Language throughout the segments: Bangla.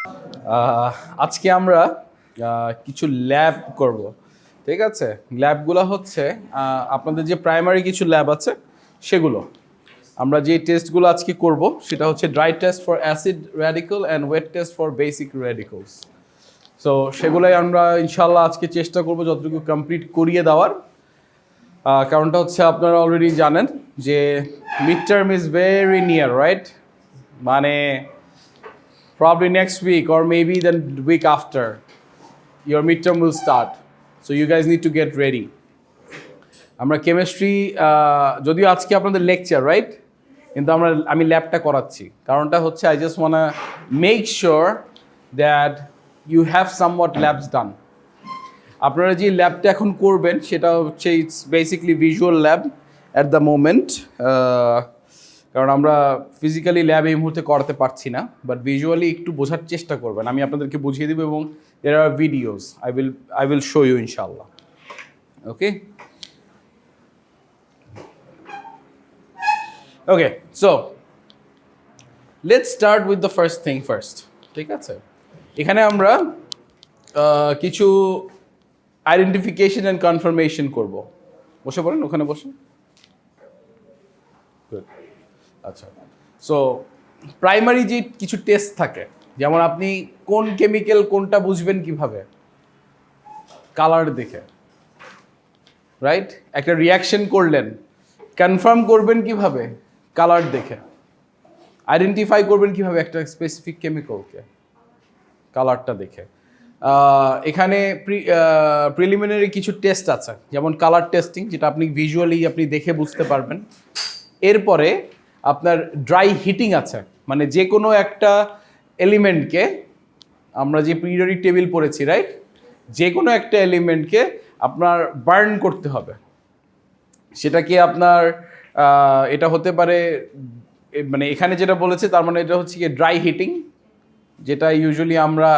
আহ, আজকে আমরা কিছু ল্যাব করব, ঠিক আছে? ল্যাবগুলো হচ্ছে আপনাদের যে প্রাইমারি কিছু ল্যাব আছে সেগুলো। আমরা যে টেস্টগুলো আজকে করব সেটা হচ্ছে dry test for acid radical and wet test for basic radicals. So সেগুলোই আমরা ইনশাল্লাহ আজকে চেষ্টা করব যতটুকু কমপ্লিট করিয়ে দেওয়ার। কারণটা হচ্ছে আপনারা অলরেডি জানেন যে mid term is very near, right? মানে probably next week or maybe the week after your midterm will start, so you guys need to get ready. আমরা কেমিস্ট্রি যদিও আজকে আপনাদের লেকচার, রাইট? কিন্তু আমি ল্যাবটা করাচ্ছি, কারণটা হচ্ছে I just wanna make sure that you have somewhat labs done. আপনারা যে ল্যাবটা এখন করবেন সেটা হচ্ছে it's basically visual lab at the moment, কারণ আমরা ফিজিক্যালি ল্যাব এই মুহূর্তে করাতে পারছি না, বাট ভিজুয়ালি একটু বোঝার চেষ্টা করবেন। আমি আপনাদেরকে বুঝিয়ে দেবো এবং there are videos I will show you ইনশাল্লাহ। Okay okay, so let's start with the first thing first, ঠিক আছে? এখানে আমরা কিছু আইডেন্টিফিকেশন অ্যান্ড কনফার্মেশন করব। বসে পড়েন, ওখানে বসুন। আচ্ছা, সো প্রাইমারি যে কিছু টেস্ট থাকে, যেমন আপনি কোন কেমিক্যাল কোনটা বুঝবেন কিভাবে? কালার দেখে, রাইট? একটা রিয়াকশন করলেন, কনফার্ম করবেন কিভাবে? কালার দেখে। আইডেন্টিফাই করবেন কিভাবে একটা স্পেসিফিক কেমিক্যালকে? কালারটা দেখে। এখানে প্রিলিমিনারি কিছু টেস্ট আছে, যেমন কালার টেস্টিং, যেটা আপনি ভিজুয়ালি আপনি দেখে বুঝতে পারবেন। এরপরে আপনার ড্রাই হিটিং আছে, মানে যে কোনো একটা এলিমেন্টকে, আমরা যে পিরিয়ডিক টেবিল পড়েছি, রাইট? যে কোনো একটা এলিমেন্টকে আপনার বার্ন করতে হবে। সেটা কি আপনার এটা হতে পারে, মানে এখানে যেটা বলেছে তার মানে এটা হচ্ছে কি ড্রাই হিটিং, যেটা ইউজুয়ালি আমরা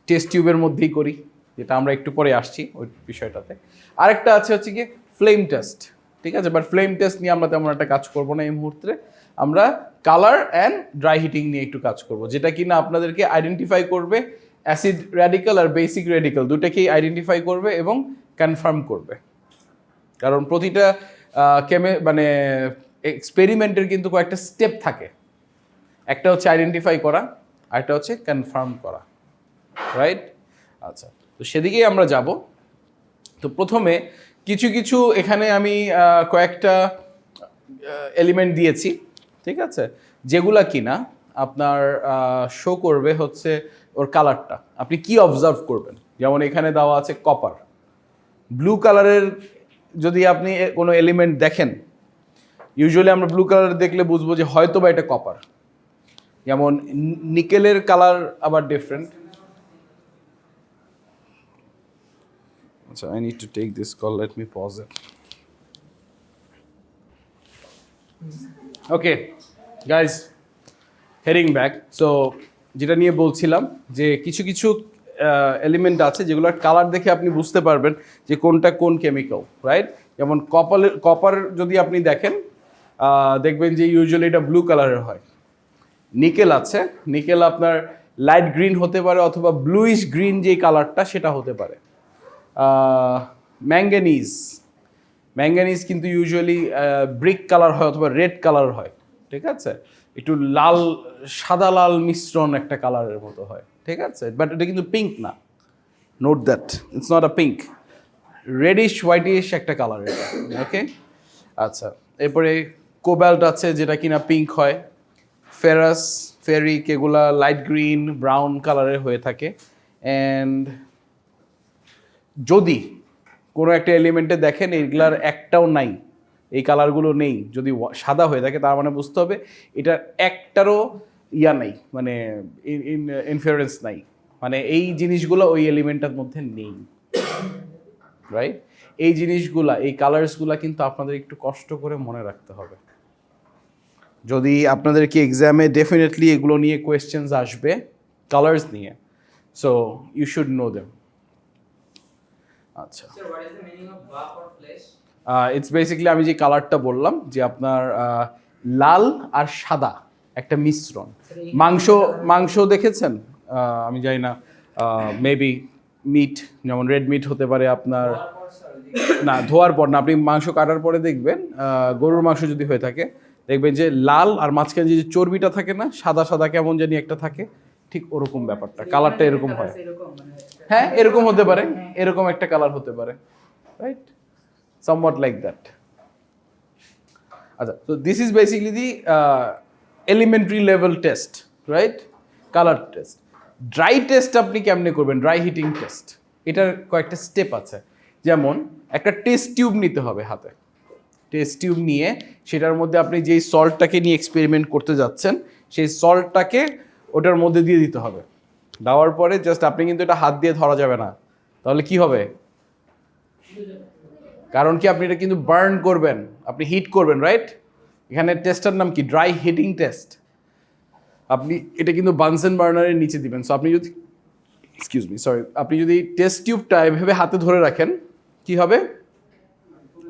টেস্ট টিউবের মধ্যেই করি, যেটা আমরা একটু পরে আসছি ওই বিষয়টাতে। আরেকটা আছে হচ্ছে কি ফ্লেম টেস্ট, ঠিক আছে? বাট ফ্লেম টেস্ট নিয়ে আমরা তেমন একটা কাজ করবো না এই মুহূর্তে। আমরা কালার অ্যান্ড ড্রাই হিটিং নিয়ে একটু কাজ করব, যেটা কিনা আপনাদেরকে আইডেন্টিফাই করবে অ্যাসিড র্যাডিক্যাল আর বেসিক র্যাডিক্যাল দুটাকেই আইডেন্টিফাই করবে এবং কনফার্ম করবে। কারণ প্রতিটা মানে এক্সপেরিমেন্টের কিন্তু কয়েকটা স্টেপ থাকে। একটা হচ্ছে আইডেন্টিফাই করা, আরেকটা হচ্ছে কনফার্ম করা, রাইট? আচ্ছা, তো সেদিকেই আমরা যাব। তো প্রথমে কিছু কিছু এখানে আমি কয়েকটা এলিমেন্ট দিয়েছি, ঠিক আছে? যেগুলা কিনা আপনার শো করবে হচ্ছে ওর কালারটা। আপনি কি অবজার্ভ করবেন? যেমন এখানে দেওয়া আছে কপার। ব্লু কালারের যদি আপনি কোনো এলিমেন্ট দেখেন, ইউজুয়ালি আমরা ব্লু কালার দেখলে বুঝবো যে হয়তো বা এটা কপার। যেমন নিকেলের কালার আবার ডিফারেন্ট। আচ্ছা, I need to take this call, let me pause it. Okay guys, heading back. So যেটা নিয়ে বলছিলাম যে কিছু কিছু এলিমেন্ট আছে যেগুলোর কালার দেখে আপনি বুঝতে পারবেন যে কোনটা কোন কেমিক্যাল, রাইট? যেমন কপার যদি আপনি দেখেন, দেখবেন যে ইউজুয়ালি এটা ব্লু কালারের হয়। নিকেল আছে, নিকেল আপনার লাইট গ্রিন হতে পারে অথবা ব্লুইশ গ্রিন যেই কালারটা সেটা হতে পারে। ম্যাঙ্গানিজ কিন্তু ইউজুয়ালি ব্রিক কালার হয় অথবা রেড কালার হয়, ঠিক আছে? একটু লাল, সাদা লাল মিশ্রণ একটা কালারের মতো হয়, ঠিক আছে? বাট এটা কিন্তু পিঙ্ক না, note that it's not a pink, reddish whitish একটা কালার এটা, ওকে? আচ্ছা, এরপরে কোবাল্ট আছে যেটা কিনা পিঙ্ক হয়। ফেরাস, ফেরিক, এগুলা লাইট গ্রিন, ব্রাউন কালারের হয়ে থাকে। অ্যান্ড যদি কোনো একটা এলিমেন্টে দেখেন এগুলার একটাও নাই, এই কালারগুলো নেই, যদি সাদা হয়ে থাকে তার মানে বুঝতে হবে এটার একটারও নেই, মানে ইনফারেন্স নাই, মানে এই জিনিসগুলো ওই এলিমেন্টের মধ্যে নেই, রাইট? এই জিনিসগুলা, এই কালার্সগুলা কিন্তু আপনাদের একটু কষ্ট করে মনে রাখতে হবে। যদি আপনাদেরকে এক্সামে ডেফিনেটলি এগুলো নিয়ে কোয়েশ্চেন্স আসবে, কালার্স নিয়ে, so you should know them. আচ্ছা, ইটস বেসিক্যালি আমি যে কালারটা বললাম যে আপনার লাল আর সাদা, একটা মিশ্রণ। মাংস মাংস দেখেছেন? আমি জানি না, মেবি মিট, যেমন রেড মিট হতে পারে আপনার, না ধোয়ার পর না, আপনি মাংস কাটার পরে দেখবেন গরুর মাংস যদি হয়ে থাকে দেখবেন যে লাল আর মাঝখানে যে চর্বিটা থাকে না, সাদা সাদা কেমন জানি একটা থাকে, ঠিক ওরকম ব্যাপারটা, কালারটা এরকম হয়। হ্যাঁ এরকম হতে পারে, এরকম একটা কালার হতে পারে, রাইট, somewhat like that. আচ্ছা, so this is basically the elementary level test, right? Color test. Dry test আপনি কেমনে করবেন? ড্রাই হিটিং টেস্ট, এটার কয়েকটা স্টেপ আছে। যেমন একটা টেস্ট টিউব নিতে হবে হাতে, টেস্ট টিউব নিয়ে সেটার মধ্যে আপনি যেই সল্টটাকে নিয়ে এক্সপেরিমেন্ট করতে যাচ্ছেন সেই সল্টটাকে ওটার মধ্যে দিয়ে দিতে হবে। দেওয়ার পরে জাস্ট আপনি কিন্তু এটা হাত দিয়ে ধরা যাবে না, তাহলে কি হবে? কারণ কি আপনি এটা কিন্তু বার্ন করবেন, আপনি হিট করবেন, রাইট? এখানে টেস্টার নাম কি? Dry heating test. আপনি এটা কিন্তু বানসেন বার্নারের নিচে দিবেন। সো আপনি যদি, এক্সকিউজ মি, সরি, আপনি যদি টেস্ট টিউবটা এভাবে হাতে ধরে রাখেন কি হবে?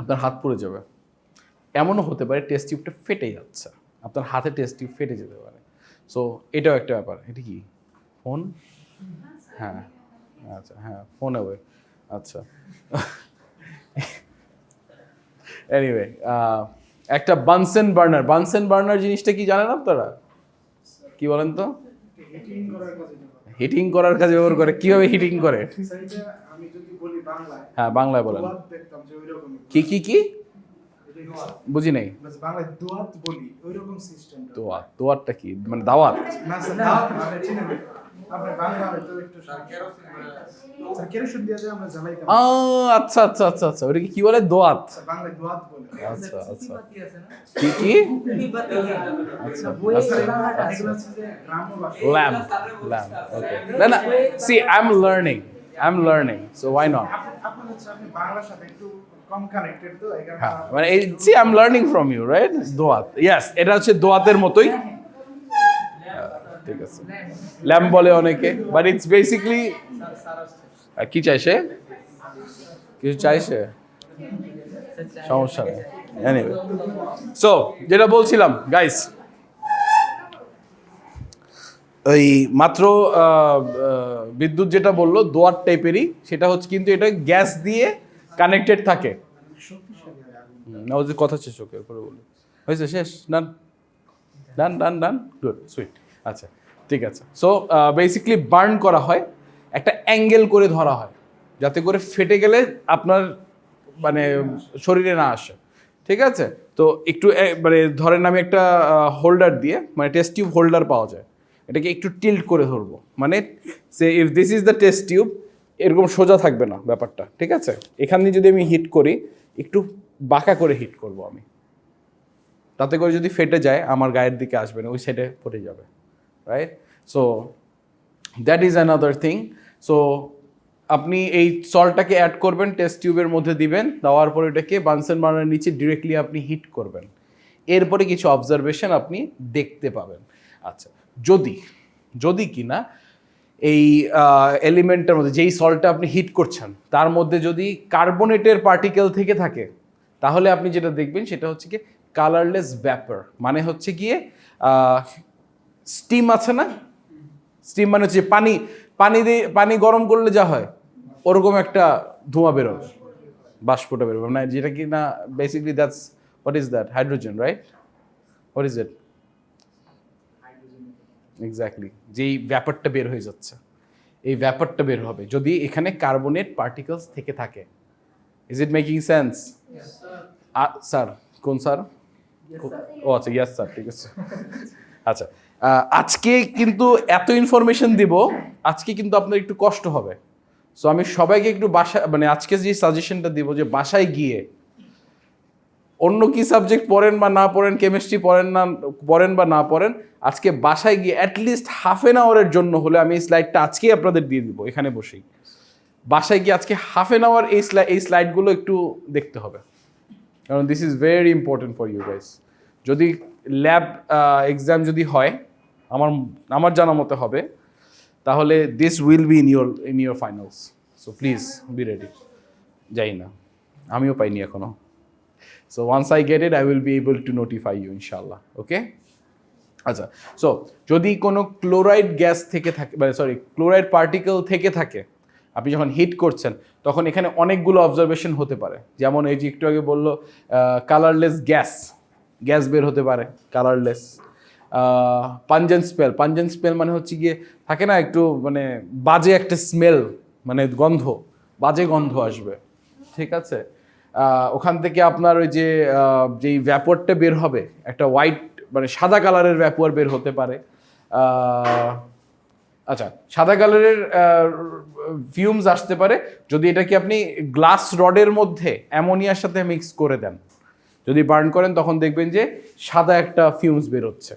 আপনার হাত পুড়ে যাবে। এমনও হতে পারে টেস্ট টিউবটা ফেটে যাচ্ছে, আপনার হাতে টেস্ট টিউব ফেটে যেতে পারে। সো এটাও একটা ব্যাপার। এটা কি ফোন? হ্যাঁ আচ্ছা, হ্যাঁ ফোন হবে, আচ্ছা। এনিওয়ে, একটা বানসেন বার্নার জিনিসটা কি জানেন আপনারা? কি বলেন তো? হিটিং করার কাজে ব্যবহার করে। কিভাবে হিটিং করে? আমি যদি বলি বাংলায়, হ্যাঁ বাংলায় বলেন। দোয়াত দেখতাম যে ওইরকম কি কি কি? বুঝি নাই। বাংলায় দোয়াত বলি, ওইরকম সিস্টেম। দোয়াতটা কি মানে? দাওয়াত? না স্যার, দাওয়াত মানে চিনেন আপনি বাংলা হয়তো একটু স্যার কেরোসিন দিয়ে আমরা জ্বালাইতাম। আচ্ছা আচ্ছা আচ্ছা আচ্ছা, ওটা কি বলে? দোয়াত? স্যার বাংলায় দোয়াত বলে। আচ্ছা আচ্ছা, কি কি? আচ্ছা আচ্ছা, এগুলো হচ্ছে যে গ্রাম্য ভাষা। Lamp, okay. না না, see I am learning, so why not? আপনি হচ্ছে আপনি বাংলার সাথে একটু কম কানেক্টেড তো এই হ্যাঁ, কারণে। মানে এই see I am learning from you, right? দোয়াত, ইয়েস, এটা হচ্ছে দোয়াতের মতোই। ঠিক আছে, ল্যাম্প বলে অনেকে, বাট ইটস বেসিকলি কি চাইছে? কিছু চাইছে? সমস্যা নেই। এনিওয়ে, সো যেটা বলছিলাম গাইস, ওই মাত্র বিদ্যুৎ যেটা বললো দোয়ার টাইপেরই, সেটা হচ্ছে কিন্তু এটা গ্যাস দিয়ে কানেক্টেড থাকে। না ওই যে কথা শেষ, ওকে পরে বলি। হয়েছে, শেষ? ডান ডান ডান ডান, গুড, সুইট। আচ্ছা ঠিক আছে। সো বেসিকলি বার্ন করা হয়, একটা অ্যাঙ্গেল করে ধরা হয় যাতে করে ফেটে গেলে আপনার মানে শরীরে না আসে। ঠিক আছে, তো একটু মানে ধরেন আমি একটা হোল্ডার দিয়ে, মানে টেস্ট টিউব হোল্ডার পাওয়া যায়, এটাকে একটু টিল্ট করে ধরবো, মানে say if this is the test tube, এরকম সোজা থাকবে না ব্যাপারটা। ঠিক আছে, এখান দিয়ে যদি আমি হিট করি, একটু বাঁকা করে হিট করব আমি, তাতে করে যদি ফেটে যায় আমার গায়ের দিকে আসবে না, ওই সাইডে পড়ে যাবে, right? So that is another thing. So আপনি এই সল্টটাকে অ্যাড করবেন, টেস্ট টিউবের মধ্যে দিবেন, দেওয়ার পর এটাকে বানসেন বার্নারের নিচে ডিরেক্টলি আপনি হিট করবেন। এরপরে কিছু অবজারভেশন আপনি দেখতে পাবেন। আচ্ছা, যদি কি না এই এলিমেন্টের মধ্যে যেই সল্টটা আপনি হিট করছেন তার মধ্যে যদি কার্বনেটের পার্টিকেল থেকে থাকে, তাহলে আপনি যেটা দেখবেন সেটা হচ্ছে কি কালারলেস ভ্যাপার, মানে হচ্ছে গিয়ে স্টিম আছে না, স্টিম মানে হচ্ছে পানি গরম করলে যা হয় ওরকম একটা ধোঁয়া বেরোবে, বাষ্পটা বেরোবে, মানে যেটা কি না basically that's what is that? Hydrogen, right? What is it? Exactly, যেই ব্যাপারটা বের হয়ে যাচ্ছে, এই ব্যাপারটা বের হবে যদি এখানে কার্বনেট পার্টিকেলস থেকে থাকে। Is it making sense? Sir কোন স্যার? ও আচ্ছা, ইয়েস স্যার, ঠিক আছে। আচ্ছা, আজকে কিন্তু এত ইনফরমেশন দিব, আজকে কিন্তু আপনার একটু কষ্ট হবে। সো আমি সবাইকে একটু মানে আজকে যে সাজেশনটা দিব যে বাসায় গিয়ে অন্য কি সাবজেক্ট পড়েন বা না পড়েন, কেমিস্ট্রি পড়েন বা না পড়েন, আজকে বাসায় গিয়ে অ্যাটলিস্ট হাফ এন আওয়ারের জন্য হলে, আমি এই স্লাইডটা আজকেই আপনাদের দিয়ে দিব এখানে বসেই, বাসায় গিয়ে আজকে হাফ এন আওয়ার এই স্লাইডগুলো একটু দেখতে হবে, কারণ this is very important for you guys. যদি ল্যাব এক্সাম যদি হয়, আমার জানা মতে হবে, তাহলে this will be in your finals. So please be ready. যাই না, আমিও পাইনি এখনো। So once I get it, I will be able to notify you, inshallah. Okay? আচ্ছা, সো যদি কোনো ক্লোরাইড গ্যাস থেকে থাকে, মানে সরি ক্লোরাইড পার্টিকেল থেকে থাকে, আপনি যখন হিট করছেন তখন এখানে অনেকগুলো অবজারভেশন হতে পারে। যেমন এই যে একটু আগে বললো কালারলেস গ্যাস বের হতে পারে, কালারলেস। পাঞ্জেন্ট স্মেল মানে হচ্ছে গিয়ে থাকে না একটু মানে বাজে একটা স্মেল, মানে বাজে গন্ধ আসবে, ঠিক আছে। ওখান থেকে আপনার ওই যে যেই ভ্যাপরটা বের হবে একটা হোয়াইট মানে সাদা কালারের ভ্যাপর বের হতে পারে। আচ্ছা, সাদা কালারের ফিউমস আসতে পারে যদি এটাকে আপনি গ্লাস রডের মধ্যে অ্যামোনিয়ার সাথে মিক্স করে দেন, যদি বার্ন করেন তখন দেখবেন যে সাদা একটা ফিউমস বেরোচ্ছে,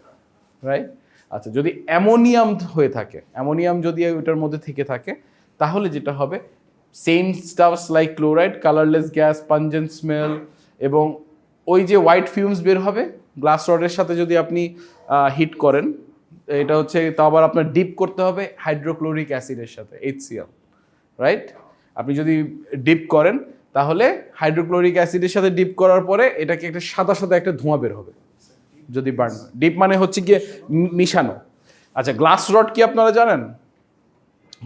রাইট। আচ্ছা, যদি অ্যামোনিয়াম হয়ে থাকে, অ্যামোনিয়াম যদি ওইটার মধ্যে থেকে থাকে, তাহলে যেটা হবে same stuffs like chloride, colourless gas, pungent smell, এবং ওই যে হোয়াইট ফিউমস বের হবে গ্লাস রডের সাথে যদি আপনি হিট করেন, এটা হচ্ছে তো আবার আপনার ডিপ করতে হবে হাইড্রোক্লোরিক অ্যাসিডের সাথে, HCl, রাইট। আপনি যদি ডিপ করেন তাহলে হাইড্রোক্লোরিক অ্যাসিডের সাথে ডিপ করার পরে এটাকে একটা সাদা সাদা একটা ধোঁয়া বের হবে যদি বার্ন। ডিপ মানে হচ্ছে গিয়ে মিশানো। আচ্ছা, গ্লাস রড কি আপনারা জানেন?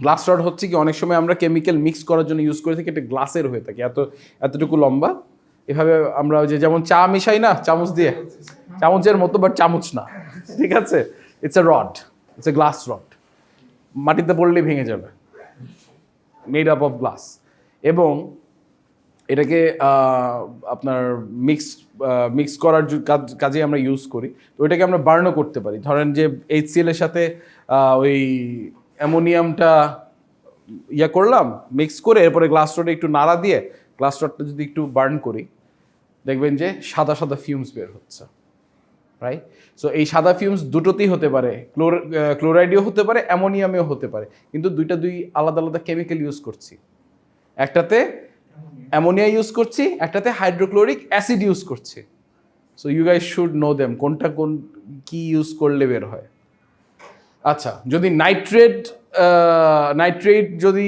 গ্লাস রড হচ্ছে কি অনেক সময় আমরা কেমিক্যাল মিক্স করার জন্য ইউজ করে থাকি, এটা গ্লাসের হয়ে থাকে, এতটুকু লম্বা। এভাবে আমরা যে যেমন চা মিশাই না চামচ দিয়ে, চামচের মতো বাট চামচ না, ঠিক আছে। ইটস এ গ্লাস রড, মাটিতে পড়লেই ভেঙে যাবে, মেড আপ অফ গ্লাস। এবং এটাকে আপনার মিক্স করার কাজে আমরা ইউজ করি। তো ওইটাকে আমরা বার্নও করতে পারি। ধরেন যে HCl এর সাথে ওই অ্যামোনিয়ামটা করলাম মিক্স করে, এরপরে গ্লাস রডে একটু নাড়া দিয়ে গ্লাস রডটা যদি একটু বার্ন করি, দেখবেন যে সাদা সাদা ফিউমস বের হচ্ছে, রাইট। সো এই সাদা ফিউমস দুটোতেই হতে পারে, ক্লোরাইডেও হতে পারে, অ্যামোনিয়ামেও হতে পারে, কিন্তু দুই আলাদা আলাদা কেমিক্যাল ইউজ করছি। একটাতে অ্যামোনিয়া ইউজ করছি, একটাতে হাইড্রোক্লোরিক অ্যাসিড ইউজ করছি। So you guys should know them, কোনটা কি ইউজ করলে বের হয়। আচ্ছা, যদি নাইট্রেট যদি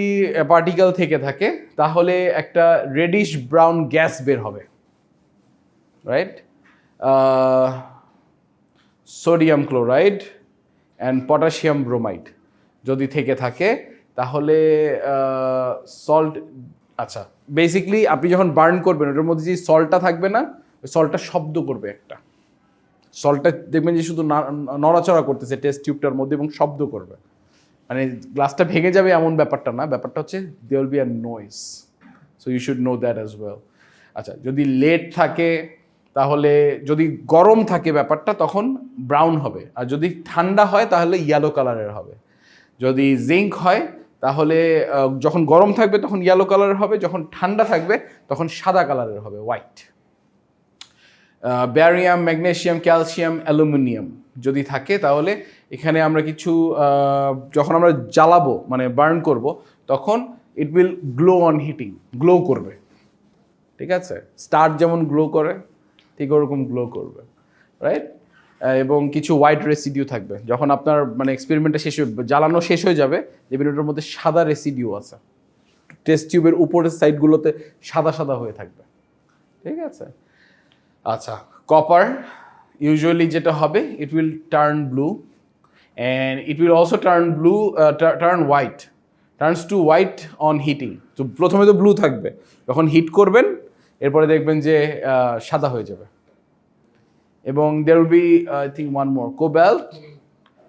পার্টিকেল থেকে থাকে, তাহলে একটা রেডিশ ব্রাউন গ্যাস বের হবে, right. Sodium chloride and potassium bromide যদি থেকে থাকে, তাহলে সল্ট। আচ্ছা, বেসিকলি আপনি যখন বার্ন করবেন ওটার মধ্যে যে সল্টটা থাকবে না, ওই সল্টটা শব্দ করবে একটা। সল্টটা দেখবেন যে শুধু নড়াচড়া করতেছে টেস্ট টিউবটার মধ্যে এবং শব্দ করবে, মানে গ্লাসটা ভেঙে যাবে এমন ব্যাপারটা না, ব্যাপারটা হচ্ছে they will be a noise. So you should know that as well. আচ্ছা, যদি লেড থাকে, তাহলে যদি গরম থাকে ব্যাপারটা তখন ব্রাউন হবে, আর যদি ঠান্ডা হয় তাহলে ইয়েলো কালারের হবে। যদি জিঙ্ক হয় তাহলে যখন গরম থাকবে তখন ইয়েলো কালারের হবে, যখন ঠান্ডা থাকবে তখন সাদা কালারের হবে, হোয়াইট। ব্যারিয়াম, ম্যাগনেসিয়াম, ক্যালসিয়াম, অ্যালুমিনিয়াম যদি থাকে, তাহলে এখানে আমরা কিছু যখন আমরা জ্বালাবো মানে বার্ন করব, তখন it will glow on heating, glow করবে, ঠিক আছে। স্টার যেমন গ্লো করে ঠিক ওরকম গ্লো করবে, রাইট। এবং কিছু হোয়াইট রেসিডিউ থাকবে যখন আপনার মানে এক্সপেরিমেন্টটা জ্বালানো শেষ হয়ে যাবে, দেখবেন ওটার মধ্যে সাদা রেসিডিউ আছে, টেস্ট টিউবের উপরের সাইডগুলোতে সাদা সাদা হয়ে থাকবে, ঠিক আছে। আচ্ছা, কপার ইউজুয়ালি যেটা হবে, it will turn blue and it will also turn white, turns to white on heating. তো প্রথমে তো ব্লু থাকবে, যখন হিট করবেন এরপরে দেখবেন যে সাদা হয়ে যাবে। এবং there will be I think one more, cobalt.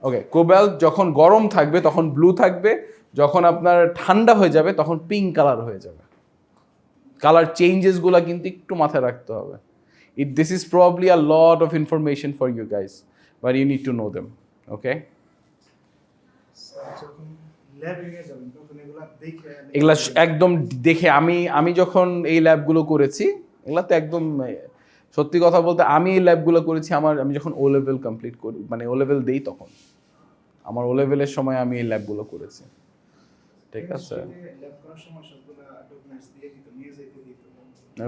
Okay, cobalt যখন গরম থাকবে তখন ব্লু থাকবে, যখন আপনার ঠান্ডা হয়ে যাবে তখন পিঙ্ক কালার হয়ে যাবে। কালার চেঞ্জেসগুলো কিন্তু একটু মাথায় রাখতে হবে। This is probably a lot of information for you guys, but you need to know them, okay? যখন ল্যাবে যাবেন তখন এগুলা দেখে এগুলা একদম দেখে, আমি যখন এই ল্যাবগুলো করেছি, এগুলা তো একদম সত্যি কথা বলতে আমি এই ল্যাবগুলো করেছি আমি যখন ও লেভেল কমপ্লিট করি, মানে ও লেভেল দেই, তখন আমার ও লেভেলের সময় আমি এই ল্যাবগুলো করেছি, ঠিক আছে। ল্যাব করার সময় সবগুলা ডকুমেন্টস দিয়ে দিত, নিয়ে যেতে দিত।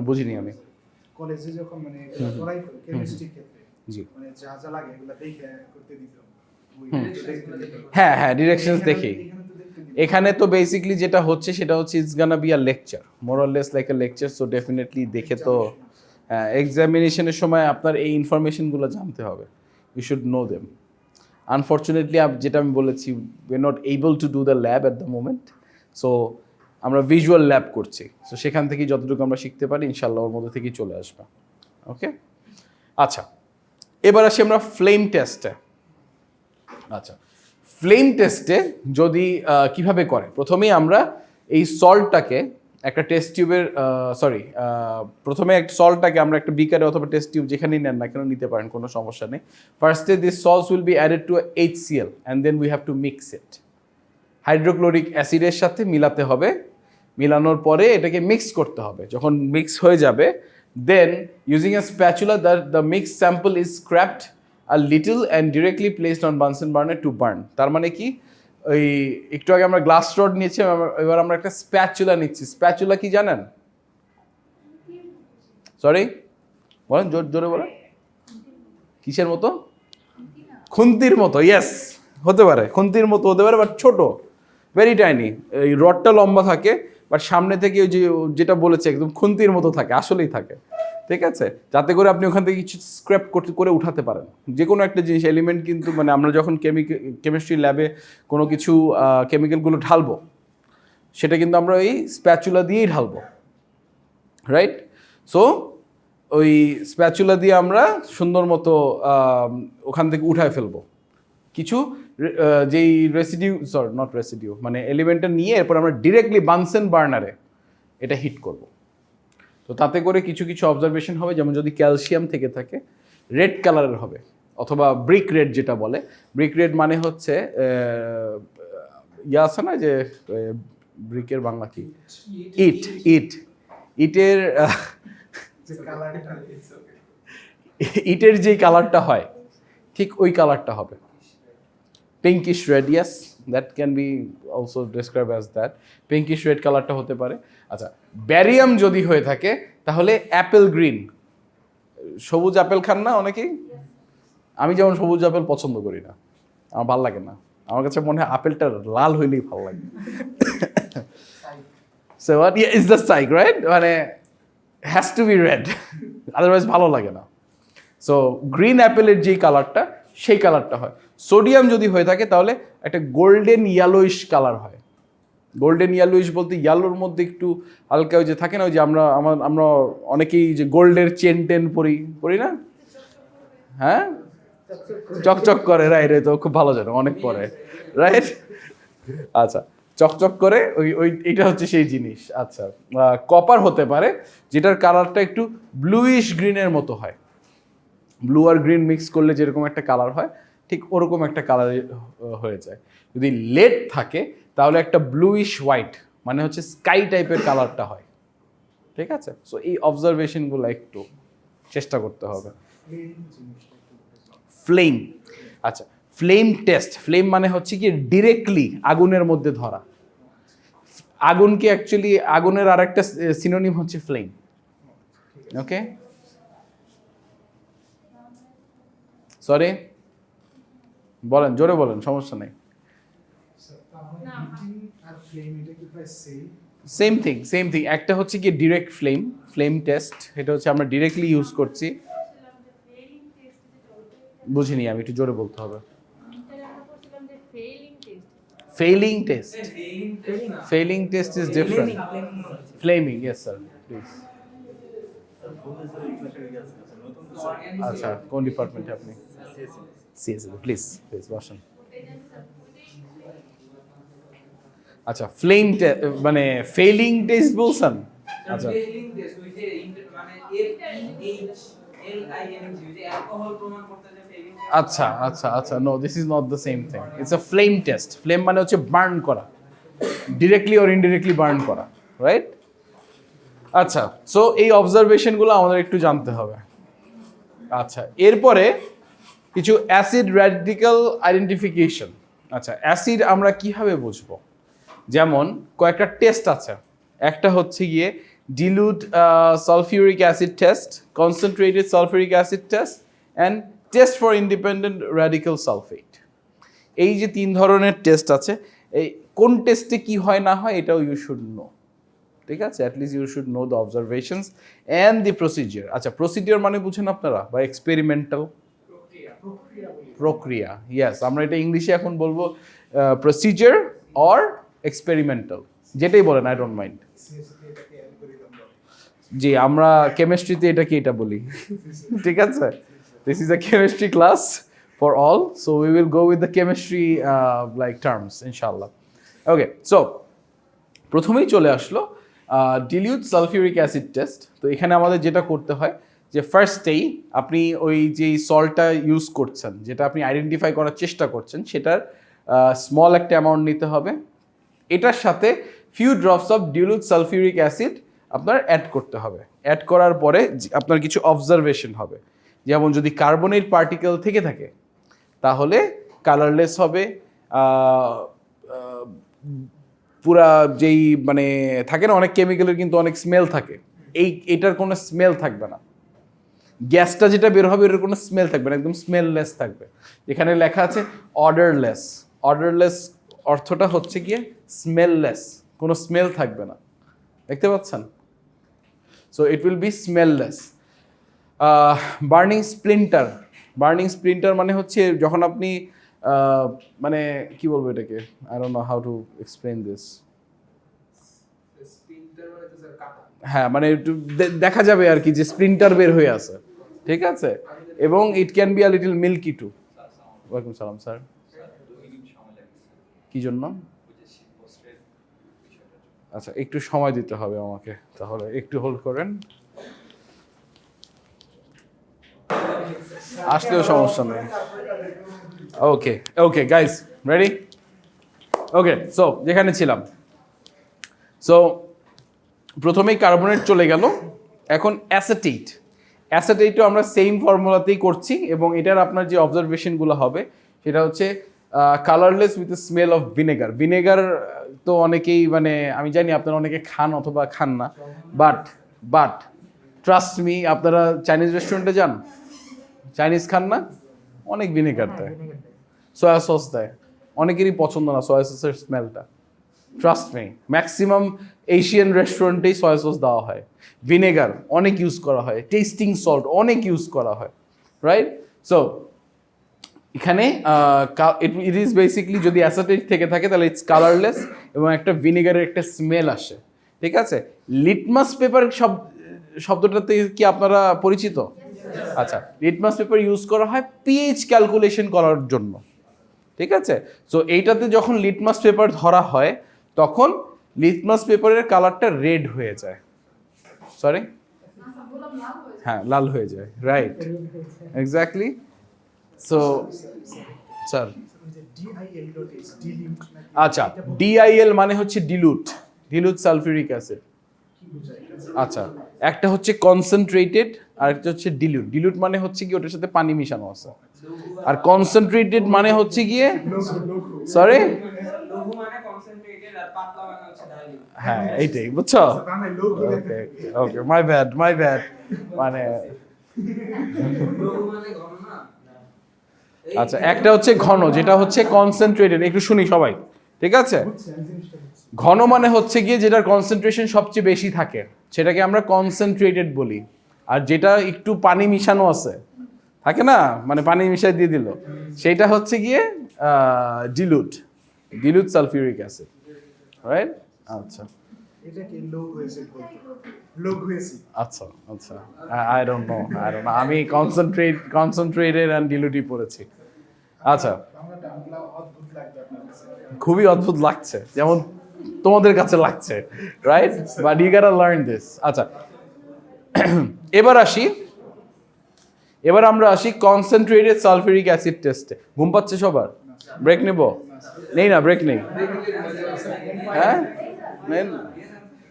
বুঝিনি আমি কলেজে যখন মানে পড়াই করি কেমিস্ট্রি ক্ষেত্রে, জি, মানে যা যা লাগে এগুলা দেখে করতে দিত। হ্যাঁ, ডিরেকশনস দেখি। এখানে তো বেসিক্যালি যেটা হচ্ছে সেটা হচ্ছে it's gonna be a lecture, more or less like a lecture. So definitely দেখে তো এক্সামিনেশনের সময় আপনার এই ইনফরমেশনগুলো জানতে হবে, you should know them, unfortunately যেটা আমি বলেছি we are not able to do the lab at the moment, so আমরা ভিজুয়াল ল্যাব করছি। সো সেখান থেকেই যতটুকু আমরা শিখতে পারি ইনশাল্লাহ ওর মধ্যে থেকেই চলে আসবে। ওকে, আচ্ছা এবার আসি আমরা ফ্লেম টেস্টে। আচ্ছা, ফ্লেম টেস্টে যদি কিভাবে করে, প্রথমেই আমরা এই সল্টটাকে একটা টেস্ট টিউবের প্রথমে একটা সল্টটাকে আমরা একটা বিকারে অথবা টেস্ট টিউব যেখানেই নেন না কেন নিতে পারেন, কোনো সমস্যা নেই। ফার্স্টে this salts will be added to HCl and then we have to mix it. Hydrochloric অ্যাসিডের সাথে মিলাতে হবে, মিলানোর পরে এটাকে মিক্স করতে হবে। যখন মিক্স হয়ে যাবে then using a spatula the mix sample is scraped a little and directly placed on Bunsen burner to burn. তার মানে কি, ওই একটু আগে আমরা গ্লাস রড নিয়েছি, এবার আমরা একটা স্প্যাচুলা নিচ্ছি। স্প্যাচুলা কি জানেন? সরি বলেন, জোরে বলেন। কিসের মতো? খুন্তির মতো। ইয়েস, হতে পারে খুন্তির মতো হতে পারে, বাট ছোট, ভেরি টাইনি। এই রডটা লম্বা থাকে, বাট সামনে থেকে ওই যেটা বলেছে একদম খুন্তির মতো থাকে, আসলেই থাকে। ঠিক আছে, যাতে করে আপনি ওখান থেকে কিছু স্ক্র্যাপ করে উঠাতে পারেন যে কোনো একটা জিনিস, এলিমেন্ট। কিন্তু মানে আমরা যখন কেমিস্ট্রি ল্যাবে কোনো কিছু কেমিক্যালগুলো ঢালবো, সেটা কিন্তু আমরা ওই স্প্যাচুলা দিয়েই ঢালবো, রাইট? সো ওই স্প্যাচুলা দিয়ে আমরা সুন্দর মতো ওখান থেকে উঠায় ফেলবো কিছু যেই রেসিডিউ মানে এলিমেন্টটা নিয়ে, এরপর আমরা ডিরেক্টলি বানসেন বার্নারে এটা হিট করব। তো তাতে করে কিছু কিছু অবজারভেশন হবে, যেমন যদি ক্যালসিয়াম থেকে থাকে রেড কালারের হবে, অথবা ব্রিক রেড যেটা বলে। ব্রিক রেড মানে হচ্ছে আছে না যে ব্রিকের বাংলা কি, ইটের ইটের যেই কালারটা হয় ঠিক ওই কালারটা হবে, pinkish red. Yes, that can be also describe as that, pinkish red কালারটা হতে পারে। আচ্ছা, ব্যারিয়াম যদি হয়ে থাকে তাহলে অ্যাপেল গ্রিন। সবুজ আপেল খান না অনেকেই? আমি যেমন সবুজ আপেল পছন্দ করি না, আমার ভালো লাগে না। আমার কাছে মনে হয় আপেলটা লাল হইলেই ভালো লাগে। So what is the psych, right? মানে has to be red, otherwise ভালো লাগে না। সো গ্রিন অ্যাপেলের যেই কালারটা, সেই কালারটা হয়। সোডিয়াম যদি হয়ে থাকে তাহলে একটা গোল্ডেন ইয়েলোইশ কালার হয়। গোল্ডেন ইয়েলোইশ বলতে ইয়েলোর মধ্যে একটু হালকা ওই যে থাকে না, ওই যে আমরা অনেকেই যে গোল্ডের চেন টেন পরি না, হ্যাঁ, চকচক করে, রাইট? তো খুব ভালো জানো, অনেক পরে, রাইট? আচ্ছা, চকচক করে, ওই এটা হচ্ছে সেই জিনিস। আচ্ছা, কপার হতে পারে, যেটার কালারটা একটু ব্লুইশ গ্রিনের মতো হয়। ব্লু আর গ্রিন মিক্স করলে যেরকম একটা কালার হয়, ঠিক ওরকম একটা কালার হয়ে যায়। যদি লেড থাকে তাহলে একটা ব্লুইশ হোয়াইট, মানে হচ্ছে স্কাই টাইপের কালারটা হয়। ঠিক আছে, সো এই অবজারভেশনগুলো একটু চেষ্টা করতে হবে। ফ্লেম, আচ্ছা, ফ্লেম টেস্ট। ফ্লেম মানে হচ্ছে কি ডিরেক্টলি আগুনের মধ্যে ধরা। আগুনকে অ্যাকচুয়ালি আগুনের আর একটা সিনোনিম হচ্ছে ফ্লেম। ওকে, সরি বলেন, জোরে বলেন, সমস্যা নেই। Same thing. একটা হচ্ছে কি ডিরেক্ট ফ্লেম টেস্ট, এটা হচ্ছে আমরা ডিরেক্টলি ইউজ করছি। বুঝিনি আমি, একটু জোরে বলতে হবে। Failing test is different. Flaming, yes sir, please. আচ্ছা, কোন ডিপার্টমেন্টে আপনি? সিএসসি, প্লিজ বসেন। আচ্ছা, ফ্লেম মানে ফেইলিং টেস্ট বলছেন? আচ্ছা, আচ্ছা, no, this is not the same thing. It's a flame test. Flame মানে হচ্ছে বার্ন করা, ডিরেক্টলি অর ইনডিরেক্টলি বার্ন করা, রাইট? আচ্ছা, সো এই অবজারভেশনগুলো আমাদের একটু জানতে হবে। আচ্ছা, এরপরে কিছু অ্যাসিড র্যাডিক্যাল আইডেন্টিফিকেশন। আচ্ছা, অ্যাসিড আমরা কিভাবে বুঝবো? যেমন কয়েকটা টেস্ট আছে। একটা হচ্ছে গিয়ে dilute sulfuric acid test, concentrated sulfuric acid test, and test for independent radical sulfate. এই যে 3 ধরনের টেস্ট আছে, এই কোন টেস্টে কি হয় না হয় এটাও ইউ শুড নো। ঠিক আছে, at least you should know the observations and the procedure. আচ্ছা, প্রসিডিওর মানে বুঝেন আপনারা, বা এক্সপেরিমেন্টাল প্রক্রিয়া, ইয়েস, আমরা এটা ইংলিশে এখন বলবো প্রসিজার অর এক্সপেরিমেন্টাল, যেটাই বলেন, আই ডোন্ট মাইন্ড। জি, আমরা কেমিস্ট্রিতে এটা বলি, ঠিক আছে। This is a chemistry class for all, so we will go with the chemistry like terms ইনশাআল্লাহ। ওকে, সো প্রথমেই চলে আসলো ডিলিউট সালফিউরিক অ্যাসিড টেস্ট। তো এখানে আমাদের যেটা করতে হয় যে ফার্স্টেই আপনি ওই যে সল্টটা ইউজ করছেন, যেটা আপনি আইডেন্টিফাই করার চেষ্টা করছেন, সেটার স্মল একটা অ্যামাউন্ট নিতে হবে। এটার সাথে few drops of dilute sulphuric acid আপনার অ্যাড করতে হবে। অ্যাড করার পরে আপনার কিছু অবজারভেশন হবে, যেমন যদি কার্বনেট পার্টিকেল থেকে থাকে তাহলে কালারলেস হবে, পুরা যেই মানে থাকে না অনেক কেমিক্যালের কিন্তু অনেক স্মেল থাকে, এইটার কোনো স্মেল থাকবে না। গ্যাসটা যেটা বের হবে এটার কোনো স্মেল থাকবে না, একদম স্মেললেস থাকবে। এখানে লেখা আছে অর্ডারলেস। অর্ডারলেস অর্থটা হচ্ছে গিয়ে স্মেললেস, কোনো স্মেল থাকবে না, দেখতে পাচ্ছেন? So it will be smellless. Burning splinter. Burning splinter মানে হচ্ছে যখন আপনি মানে কি বলবো এটাকে, I don't know how to explain this. হ্যাঁ, মানে একটু দেখা যাবে আর কি যে স্প্লিন্টার বের হয়ে আছে, ঠিক আছে। এবং it can be a little milky too. ওয়ালাইকুম সালাম স্যার। কি জন্য? আচ্ছা, একটু সময় দিতে হবে আমাকে, তাহলে একটু হোল্ড করেন, আসলেও সমস্যা নেই। ওকে ওকে গাইস, রেডি? ওকে, সো যেখানে ছিলাম, সো প্রথমেই কার্বনেট চলে গেল, এখন অ্যাসেটেট। অ্যাসেটেটও আমরা সেম ফর্মুলাতেই করছি, এবং এটার আপনার যে অবজারভেশনগুলো হবে সেটা হচ্ছে colourless with smell of vinegar. Vinegar তো অনেকেই মানে আমি জানি আপনারা অনেকে খান অথবা খান না, বাট ট্রাস্ট মি, আপনারা চাইনিজ রেস্টুরেন্টে যান, চাইনিজ খান না, অনেক ভিনেগার দেয়, সয়া সস দেয়, অনেকেরই পছন্দ না সয়া সসের স্মেলটা। ট্রাস্ট মি, ম্যাক্সিমাম এশিয়ান রেস্টুরেন্টেই সয়া সস দেওয়া হয়। ভিনেগার অনেক ইউজ করা হয়, টেস্টিং সল্ট অনেক ইউজ করা হয়, রাইট? সো এখানে ইট ইজ বেসিকলি যদি অ্যাসেটেট থেকে থাকে তাহলে ইটস কালারলেস এবং একটা ভিনেগারের একটা স্মেল আসে, ঠিক আছে। লিটমাস পেপার শব্দটাতে কি আপনারা পরিচিত? আচ্ছা, লিটমাস পেপার ইউজ করা হয় পিএইচ ক্যালকুলেশন করার জন্য, ঠিক আছে। সো এইটাতে যখন লিটমাস পেপার ধরা হয় তখন লিটমাস পেপারের কালারটা রেড হয়ে যায়, সরি হ্যাঁ লাল হয়ে যায়, রাইট, এক্স্যাক্টলি। সো স্যার, আচ্ছা, ডিআইএল মানে হচ্ছে ডিলুট সালফিউরিক অ্যাসিড। আচ্ছা, একটা হচ্ছে কনসেন্ট্রেটেড আর একটা হচ্ছে ডিলুট মানে হচ্ছে কি ওটার সাথে পানি মিশানো আছে, আর কনসেন্ট্রেটেড মানে হচ্ছে গিয়ে সরি হ্যাঁ এইটাই, বুঝছো? ওকে ওকে, মাই ব্যাড মানে আচ্ছা, একটা হচ্ছে ঘন, যেটা হচ্ছে কনসেন্ট্রেটেড। একটু শুনি সবাই, ঠিক আছে? ঘন মানে হচ্ছে গিয়ে যেটার কনসেন্ট্রেশন সবচেয়ে বেশি থাকে সেটাকে আমরা কনসেন্ট্রেটেড বলি, আর যেটা একটু পানি মিশানো আছে থাকে না, মানে পানি মিশাই দিয়ে দিল, সেটা হচ্ছে গিয়ে ডিলুট সালফিউরিক অ্যাসিড, রাইট? আচ্ছা, আচ্ছা আচ্ছা, আই ডোন্ট নো, আমি কনসেন্ট্রেটেড এন্ড ডিলুটই পড়েছি। আচ্ছা, খুবই অদ্ভুত লাগছে, যেমন তোমাদের কাছে লাগছে, রাইট? বাট ইউ গোটা লার্ন দিস। আচ্ছা, এবার আমরা আসি কনসেন্ট্রেটেড সালফিউরিক অ্যাসিড টেস্টে। ঘুম পাচ্ছে সবার? ব্রেক নেব? নেই না, ব্রেক নেই, হ্যাঁ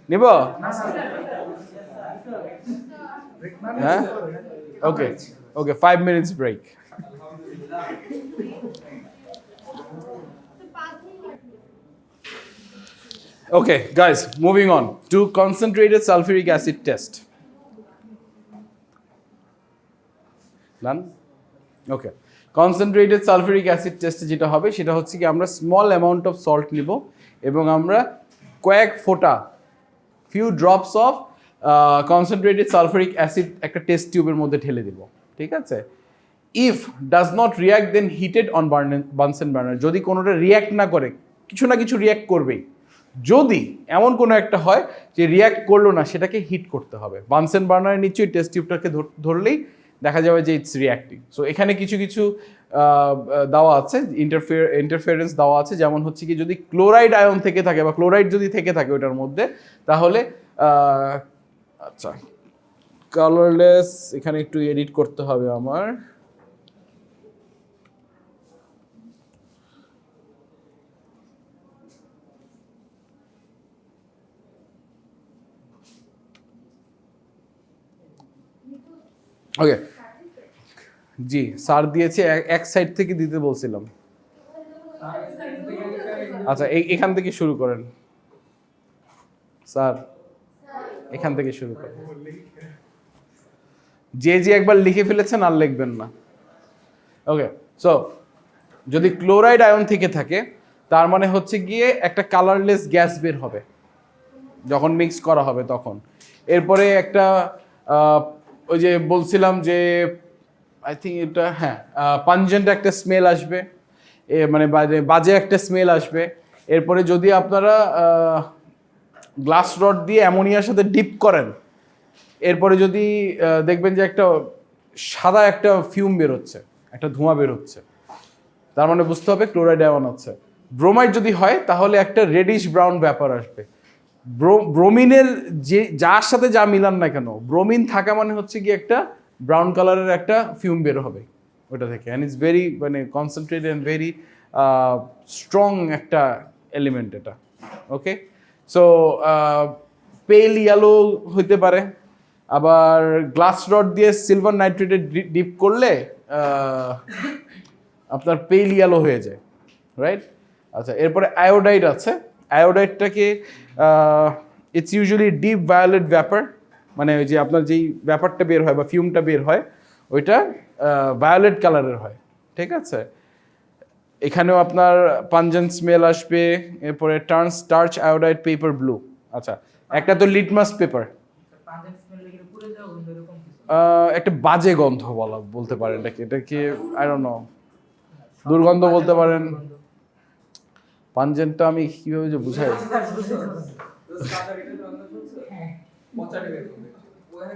নিব, হ্যাঁ ওকে ওকে, 5 minutes break. Okay guys, moving on to concentrated sulfuric acid test. Done? Okay. Concentrated sulfuric acid test যেটা হবে সেটা হচ্ছে কি আমরা স্মল অ্যামাউন্ট অফ সল্ট নিব এবং আমরা কয়েক ফোঁটা few drops of concentrated sulphuric acid একটা টেস্ট টিউবের মধ্যে ঢেলে দিব, ঠিক আছে। If does not react then heated on Bunsen burner, যদি কোনোটা রিয়াক্ট না করে, কিছু না কিছু রিয়াক্ট করবেই। যদি এমন কোনো একটা হয় যে রিয়াক্ট করলো না, সেটাকে হিট করতে হবে। বানসেন বার্নারের নিশ্চয়ই টেস্ট টিউবটাকে ধরলেই দেখা যাবে যে ইটস রিয়াক্টিং। সো এখানে কিছু কিছু দেওয়া আছে, ইন্টারফিয়ারেন্স দেওয়া আছে, যেমন হচ্ছে কি যদি ক্লোরাইড আয়ন থেকে থাকে বা ক্লোরাইড যদি থেকে থাকে ওটার মধ্যে, তাহলে আচ্ছা কালারলেস, এখানে একটু এডিট করতে হবে আমার। ওকে, জি স্যার দিয়েছে, এক সাইড থেকে দিতে বলছিলাম। আচ্ছা এখান থেকে শুরু করেন স্যার, এখান থেকে শুরু করেন। যে একবার লিখে ফেলেছেন আর লিখবেন না। ওকে, সো যদি ক্লোরাইড আয়ন থেকে থাকে, তার মানে হচ্ছে গিয়ে একটা কালারলেস গ্যাস বের হবে যখন মিক্স করা হবে তখন। এরপরে একটা ওই যে বলছিলাম যে আই থিঙ্ক এটা, হ্যাঁ, পাঞ্জেন্ট একটা স্মেল আসবে, মানে বাজে একটা স্মেল আসবে। এরপরে যদি আপনারা গ্লাস রড দিয়ে অ্যামোনিয়ার সাথে ডিপ করেন, এরপরে যদি দেখবেন যে একটা সাদা একটা ফিউম বেরোচ্ছে, একটা ধোঁয়া বেরোচ্ছে, তার মানে বুঝতে হবে ক্লোরাইড আয়ন আছে। ব্রোমাইড যদি হয় তাহলে একটা রেডিশ ব্রাউন ব্যাপার আসবে। ব্রোমিনের যে যার সাথে যা মিলান না কেন, ব্রোমিন থাকা মানে হচ্ছে কি একটা ব্রাউন কালারের একটা ফিউম বের হবে ওটা থেকে, অ্যান্ড ইটস ভেরি মানে কনসেন্ট্রেটেড অ্যান্ড ভেরি স্ট্রং একটা এলিমেন্ট এটা। ওকে, সো পেল ইয়েলো হইতে পারে। আবার গ্লাস রড দিয়ে সিলভার নাইট্রেটে ডিপ করলে আপনার পেল ইয়েলো হয়ে যায়, রাইট? আচ্ছা, এরপরে আয়োডাইড আছে। আয়োডাইডটাকে ইটস ইউজুয়ালি ডিপ ভায়োলেট ব্যাপার, মানে ওই যে আপনার যেই ব্যাপারটা বের হয় বা ফিউমটা বের হয় ওইটা ভায়োলেট কালারের হয়, ঠিক আছে? এখানেও আপনার পাঞ্জেন্ট স্মেল আসবে। এরপরে টার্চ আয়োডাইড পেপার ব্লু। আচ্ছা, একটা তো লিটমাস পেপার, একটা বাজে গন্ধ বলতে পারেন এটাকে আই ডোন্ট নো, দুর্গন্ধ বলতে পারেন। পাঞ্জেন্টটা আমি কিভাবে যে বুঝাই,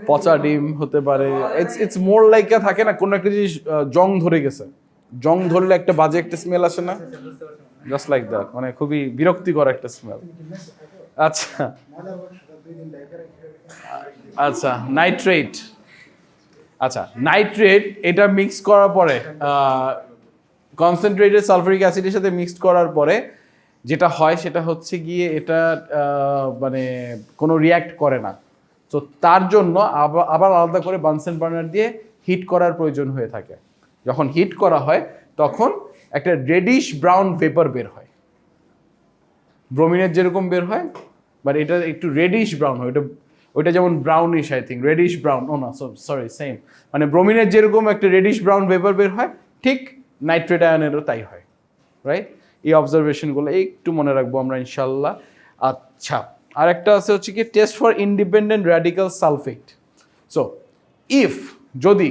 পচা ডিম হতে পারে। ইটস মোর লাইক থাকে না কোনো একটা জিনিস জং ধরে গেছে, জং ধরলে একটা বাজে একটা স্মেল আসে না, জাস্ট লাইক দ্যাট, মানে খুবই বিরক্তিকর একটা স্মেল। আচ্ছা আচ্ছা, নাইট্রেট। আচ্ছা, নাইট্রেট এটা মিক্স করার পরে কনসেন্ট্রেটেড সালফারিক অ্যাসিডের সাথে মিক্সড করার পরে যেটা হয় সেটা হচ্ছে গিয়ে এটা মানে কোনো রিয়্যাক্ট করে না। তো তার জন্য আবার আলাদা করে বানসেন বার্নার দিয়ে হিট করার প্রয়োজন হয়ে থাকে। যখন হিট করা হয় তখন একটা রেডিশ ব্রাউন ভেপার বের হয়, ব্রোমিনের যেরকম বের হয়, বাট এটা একটু রেডিশ ব্রাউন হয়। ওইটা যেমন brownish, I think reddish brown, ও না সরি সেম, মানে ব্রোমিনের যেরকম একটা রেডিশ ব্রাউন ভেপার বের হয়, ঠিক নাইট্রেট আয়নেরও তাই হয়, রাইট? এই অবজারভেশনগুলো একটু মনে রাখবো আমরা ইনশাল্লাহ। আচ্ছা, আর একটা আছে হচ্ছে কি test for independent radical sulphate. So if যদি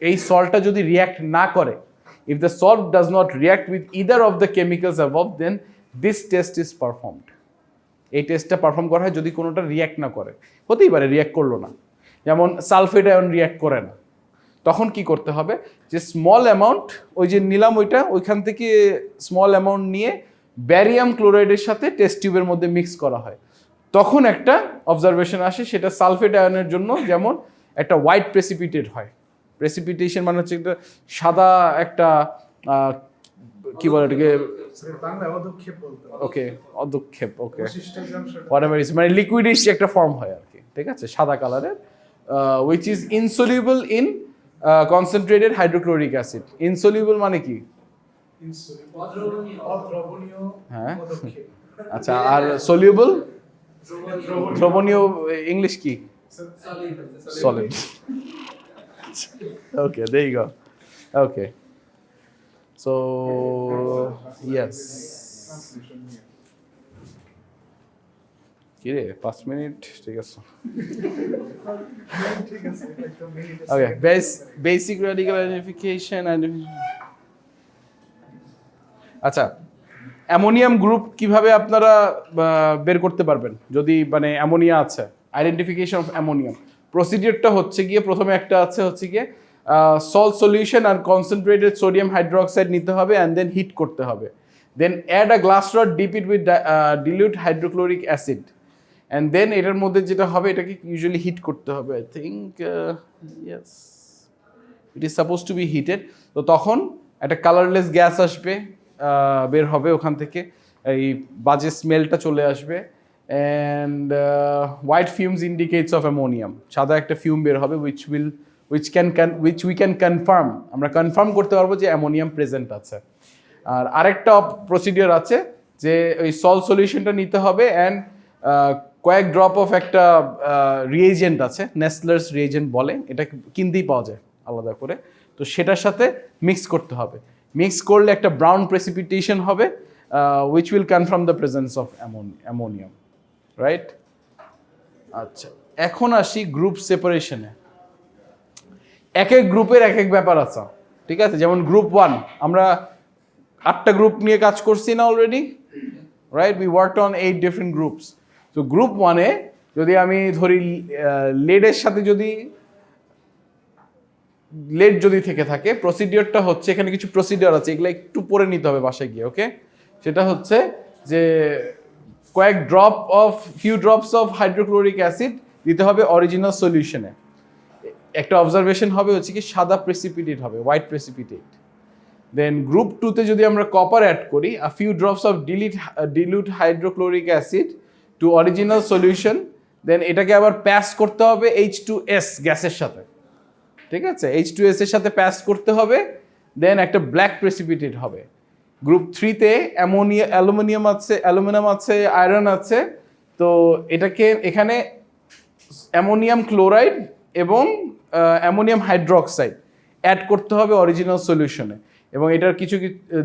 এই সল্টটা যদি রিয়াক্ট না করে, if the salt does not react with either of the chemicals above, then this test is performed. এই টেস্টটা পারফর্ম করা হয় যদি কোনোটা রিয়াক্ট না করে। হতেই পারে রিয়াক্ট করলো না, যেমন সালফেট আয়ন রিয়াক্ট করে না, তখন কি করতে হবে যে স্মল অ্যামাউন্ট ওই যে নিলাম ওইটা, ওইখান থেকে স্মল অ্যামাউন্ট নিয়ে ব্যারিয়াম ক্লোরাইডের সাথে টেস্ট টিউবের মধ্যে মিক্স করা হয়। তখন একটা অবজারভেশন আসে, সেটা সালফেট আয়নের জন্য যেমন একটা হোয়াইট প্রেসিপিটেট হয়। প্রেসিপিটেশন মানে হচ্ছে একটা সাদা একটা কি বলে এটাকে, ওকে অদক্ষেপ, ওকে হোয়াটএভার ইজ, মানে লিকুইডিশ একটা ফর্ম হয় আর কি, ঠিক আছে, সাদা কালারের, which is insoluble in concentrated hydrochloric acid. Insoluble মানে কি? হ্যাঁ, আচ্ছা, আর সলিউবল, দ্রবণীয় ইংলিশ কি? Solid. Okay, there you go. Okay. So, yes. কি রে 5 মিনিট ঠিক আছে ঠিক আছে একদম minute okay basic radical identification আচ্ছা অ্যামোনিয়াম গ্রুপ কিভাবে আপনারা বের করতে পারবেন যদি মানে অ্যামোনিয়া আছে আইডেন্টিফিকেশন অফ অ্যামোনিয়াম প্রসিডিউরটা হচ্ছে গিয়ে প্রথমে একটা হচ্ছে গিয়ে সল্ট সলিউশন আর কনসেন্ট্রেটেড সোডিয়াম হাইড্রোক্সাইড নিতে হবে অ্যান্ড দেন হিট করতে হবে then add a glass rod dip it with dilute hydrochloric acid and then এটার মধ্যে যেটা হবে এটাকে ইউজুয়ালি হিট করতে হবে I think yes it is suppose to be heated তো তখন একটা কালারলেস গ্যাস আসবে বের হবে ওখান থেকে এই বাজে স্মেলটা চলে আসবে and white fumes indicates of ammonium সাদা একটা ফিউম বের হবে উইচ উই ক্যান কনফার্ম আমরা কনফার্ম করতে পারবো যে অ্যামোনিয়াম প্রেজেন্ট আছে আর আরেকটা প্রসিডিওর আছে যে ওই সল্ট সলিউশনটা নিতে হবে অ্যান্ড কয়েক ড্রপ অফ একটা রিয়েজেন্ট আছে নেসলার্স রিয়েজেন্ট বলে এটা কিনতেই পাওয়া যায় আলাদা করে তো সেটার সাথে মিক্স করতে হবে মিক্স করলে একটা ব্রাউন প্রেসিপিটেশন হবে which will confirm the presence of ammonium right আচ্ছা এখন আসি গ্রুপ সেপারেশনে এক এক গ্রুপের এক এক ব্যাপার আছে ঠিক আছে যেমন গ্রুপ 1 আমরা 8টা গ্রুপ নিয়ে কাজ করছি না already right we worked on 8 different groups তো গ্রুপ 1-এ যদি আমি ধরি লেডের সাথে যদি লেট যদি থেকে থাকে প্রসিডিওরটা হচ্ছে এখানে কিছু প্রসিডিওর আছে এগুলো একটু পড়ে নিতে হবে বাসায় গিয়ে ওকে সেটা হচ্ছে যে কয়েক few drops of hydrochloric acid দিতে হবে অরিজিনাল সলিউশনে একটা অবজারভেশন হবে হচ্ছে কি সাদা প্রেসিপিটেট হবে হোয়াইট প্রেসিপিটেট দেন গ্রুপ 2-তে যদি আমরা কপার অ্যাড করি a few drops of dilute hydrochloric acid to original solution then এটাকে আবার প্যাস করতে হবে H2S গ্যাসের সাথে ঠিক আছে H2S এর সাথে প্যাস করতে হবে দেন একটা ব্ল্যাক প্রেসিপিটেট হবে গ্রুপ 3-তে অ্যালুমিনিয়াম আছে আয়রন আছে তো এটাকে এখানে অ্যামোনিয়াম ক্লোরাইড এবং অ্যামোনিয়াম হাইড্রোক্সাইড অ্যাড করতে হবে অরিজিনাল সলিউশনে এবং এটার কিছু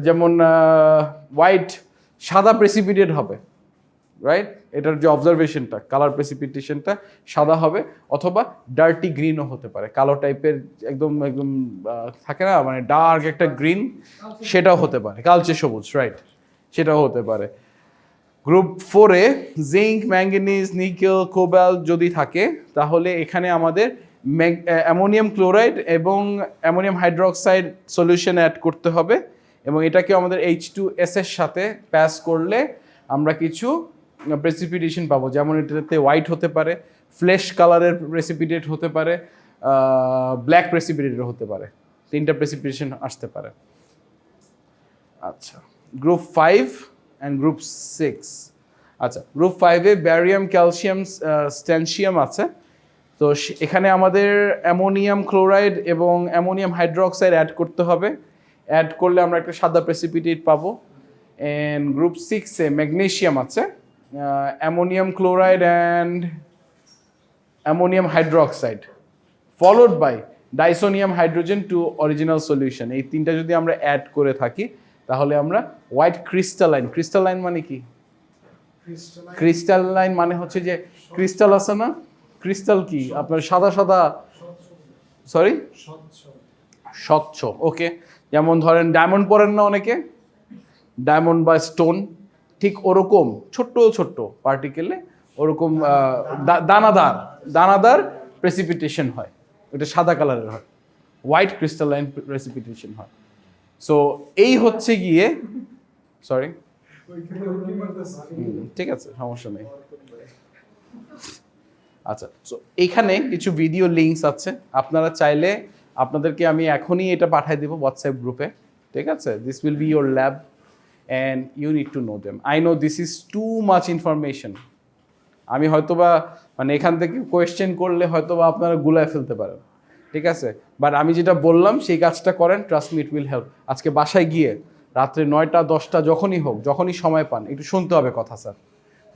যেমন হোয়াইট সাদা প্রেসিপিটেট হবে রাইট এটার যে অবজারভেশনটা কালার প্রেসিপিটেশনটা সাদা হবে অথবা ডার্টি গ্রিনও হতে পারে কালো টাইপের একদম থাকে না মানে ডার্ক একটা গ্রিন সেটাও হতে পারে কালচে সবুজ রাইট সেটাও হতে পারে গ্রুপ 4-এ জিঙ্ক ম্যাঙ্গানিজ নিকেল কোবাল্ট যদি থাকে তাহলে এখানে আমাদের অ্যামোনিয়াম ক্লোরাইড এবং অ্যামোনিয়াম হাইড্রোক্সাইড সলিউশন অ্যাড করতে হবে এবং এটাকে আমাদের H2S এর সাথে প্যাস করলে আমরা কিছু প্রেসিপিটেশন পাবো যেমন এটাতে হোয়াইট হতে পারে ফ্লেশ কালারের প্রেসিপিটেট হতে পারে ব্ল্যাক প্রেসিপিটেট হতে পারে 3টা প্রেসিপিটেশন আসতে পারে আচ্ছা গ্রুপ 5 অ্যান্ড গ্রুপ 6 আচ্ছা গ্রুপ 5-এ ব্যারিয়াম ক্যালসিয়াম স্ট্যানসিয়াম আছে তো এখানে আমাদের অ্যামোনিয়াম ক্লোরাইড এবং অ্যামোনিয়াম হাইড্রোক্সাইড অ্যাড করতে হবে অ্যাড করলে আমরা একটা সাদা প্রেসিপিটেট পাবো অ্যান্ড গ্রুপ 6-এ ম্যাগনেসিয়াম আছে ammonium chloride and ammonium hydroxide followed by disodium hydrogen to original solution এই 3টা যদি আমরা অ্যাড করে থাকি তাহলে আমরা হোয়াইট ক্রিস্টালাইন মানে কি ক্রিস্টালাইন মানে হচ্ছে যে ক্রিস্টাল আছে না ক্রিস্টাল কি আপনার সাদা সরি স্বচ্ছ ওকে যেমন ধরেন ডায়মন্ড পরেন না অনেকে ডায়মন্ড বা স্টোন ঠিক ওরকম ছোট্ট পার্টিকেলে ওরকম দানাদার প্রেসিপিটেশন হয় ওটা সাদা কালারের হয় হোয়াইট ক্রিস্টালাইন প্রেসিপিটেশন হয় সো এই হচ্ছে গিয়ে সরি ঠিক আছে সমস্যা নেই আচ্ছা সো এখানে কিছু ভিডিও লিঙ্কস আছে আপনারা চাইলে আপনাদেরকে আমি এখনই এটা পাঠিয়ে দেবো হোয়াটসঅ্যাপ গ্রুপে ঠিক আছে this will be your lab and you need to know them I know this is too much information আমি হয়তোবা মানে এখান থেকে কোয়েশ্চেন করলে হয়তোবা আপনারা গুলায় ফেলতে পারেন ঠিক আছে বাট আমি যেটা বললাম সেই কাজটা করেন trust me it will help আজকে বাসায় গিয়ে রাত্রে 9টা 10টা যখনই হোক যখনই সময় পান একটু শুনতে হবে কথা স্যার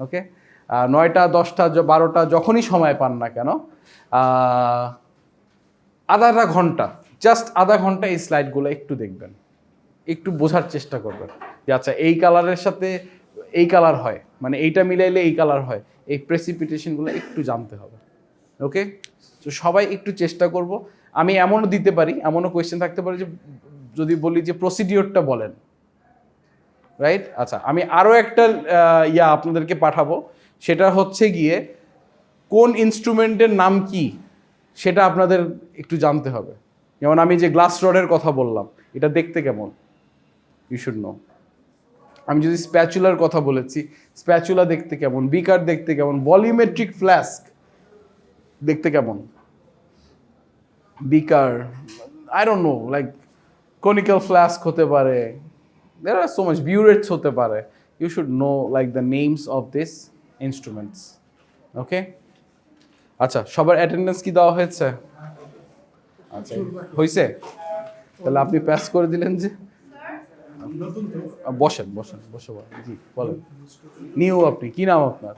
ওকে 9টা 10টা 12টা যখনই সময় পান না কেন আধা ঘন্টা জাস্ট আধা ঘন্টা এই স্লাইডগুলো একটু দেখবেন একটু বোঝার চেষ্টা করবেন যে আচ্ছা এই কালারের সাথে এই কালার হয়, মানে এইটা মিলাইলে এই কালার হয়, এই প্রেসিপিটেশনগুলো একটু জানতে হবে। ওকে, তো সবাই একটু চেষ্টা করব। আমি এমনও দিতে পারি, এমনও কোয়েশ্চেন থাকতে পারে যে যদি বলি যে প্রসিডিওরটা বলেন, রাইট? আচ্ছা, আমি আরও একটা আপনাদেরকে পাঠাবো, সেটা হচ্ছে গিয়ে কোন ইনস্ট্রুমেন্টের নাম কি সেটা আপনাদের একটু জানতে হবে। যেমন আমি যে গ্লাস রডের কথা বললাম, এটা দেখতে কেমন, ইউ শুড নো। আমি যদি স্প্যাচুলার কথা বলেছি, স্প্যাচুলা দেখতে কেমন, বিকার দেখতে কেমন, ভলিউমেট্রিক ফ্লাস্ক দেখতে কেমন, beaker, I don't know, like conical flask হতে পারে, there are so much, burets হতে পারে। You should know like the names of these instruments. Okay? আচ্ছা, সবার অ্যাটেন্ডেন্স কি দেওয়া হয়েছে? আচ্ছা, হয়েছে? তাহলে আপনি পাস করে দিলেন যে? বসেন বসেন, বসে বলেন। জি বলেন। নিউ, আপনি কি নাম আপনার?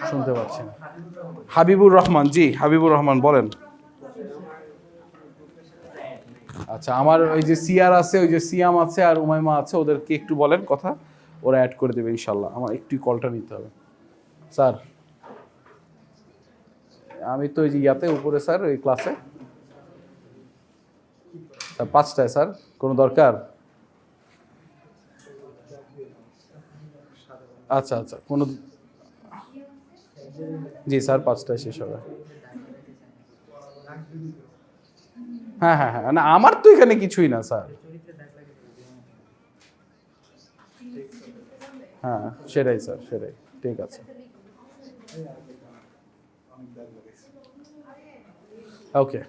শুনতে পাচ্ছি না। হাবিবুর রহমান। জি হাবিবুর রহমান, বলেন। আচ্ছা, আমার ওই যে সিয়ার আছে, ওই যে সিয়াম আছে আর উমাইমা আছে, ওদেরকে একটু বলেন কথা, ওরা অ্যাড করে দেবে ইনশাল্লাহ। আমার একটু কলটা নিতে হবে স্যার। আমি তো ওই যে ইয়াতে উপরে স্যার, ওই ক্লাসে স্যার 5টায় স্যার, কোনো দরকার? আচ্ছা আচ্ছা, কোনো, জি স্যার 5টায় শেষ হবে। হ্যাঁ হ্যাঁ হ্যাঁ, না আমার তো এখানে কিছুই না স্যার। হ্যাঁ সেটাই স্যার, সেটাই, ঠিক আছে। ওকে।